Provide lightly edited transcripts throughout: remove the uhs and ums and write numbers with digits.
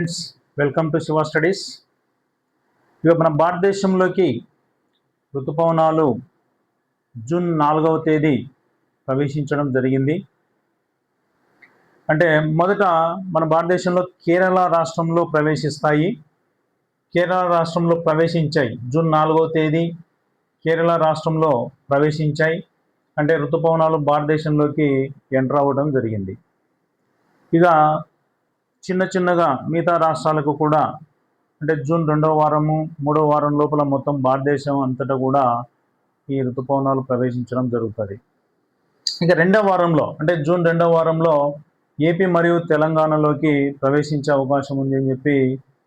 Friends, welcome to Shiva studies. ఇక మన భారతదేశంలోకి ఋతుపవనాలు జూన్ 4వ తేదీ ప్రవేశించడం జరిగింది. అంటే మొదట మన భారతదేశంలో కేరళ రాష్ట్రంలో ప్రవేశిస్తాయి. కేరళ రాష్ట్రంలో ప్రవేశించాయి. జూన్ 4వ తేదీ కేరళ రాష్ట్రంలో ప్రవేశించాయి. అంటే ఋతుపవనాలు భారతదేశంలోకి ఎంటర్ అవ్వడం జరిగింది. ఇక చిన్న చిన్నగా మిగతా రాష్ట్రాలకు కూడా అంటే జూన్ 2వ వారము 3వ వారం లోపల మొత్తం భారతదేశం అంతటా కూడా ఈ ఋతుపవనాలు ప్రవేశించడం జరుగుతుంది. ఇక 2వ వారంలో అంటే జూన్ 2వ వారంలో ఏపీ మరియు తెలంగాణలోకి ప్రవేశించే అవకాశం ఉంది అని చెప్పి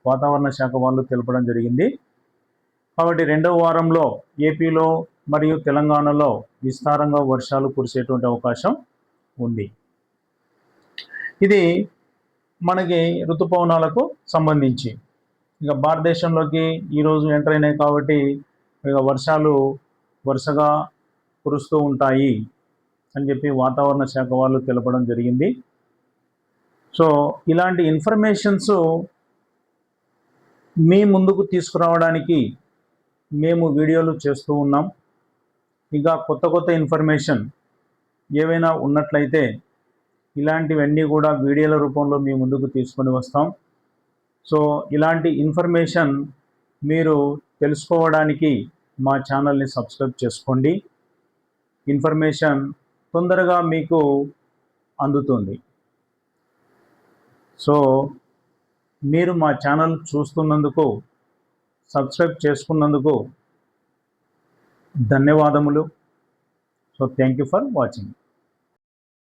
వాతావరణ శాఖ వాళ్ళు తెలపడం జరిగింది. కాబట్టి 2వ వారంలో ఏపీలో మరియు తెలంగాణలో విస్తారంగా వర్షాలు కురిసేటువంటి అవకాశం ఉంది. ఇది మనకి ఋతుపవనాలకు సంబంధించి. ఇక భారతదేశంలోకి ఈరోజు ఎంటర్ అయినాయి కాబట్టి ఇక వర్షాలు వరుసగా కురుస్తూ ఉంటాయి అని చెప్పి వాతావరణ శాఖ వాళ్ళు తెలపడం జరిగింది. సో ఇలాంటి ఇన్ఫర్మేషన్స్ మీ ముందుకు తీసుకురావడానికి మేము వీడియోలు చేస్తూ ఉన్నాం. ఇంకా కొత్త కొత్త ఇన్ఫర్మేషన్ ఏవైనా ఉన్నట్లయితే ఇలాంటివన్నీ కూడా వీడియోల రూపంలో మీ ముందుకు తీసుకొని వస్తాం. సో ఇలాంటి ఇన్ఫర్మేషన్ మీరు తెలుసుకోవడానికి మా ఛానల్ని సబ్స్క్రైబ్ చేసుకోండి. ఇన్ఫర్మేషన్ తొందరగా మీకు అందుతుంది. సో మీరు మా ఛానల్ చూస్తున్నందుకు, సబ్స్క్రైబ్ చేసుకున్నందుకు ధన్యవాదములు. So thank you for watching.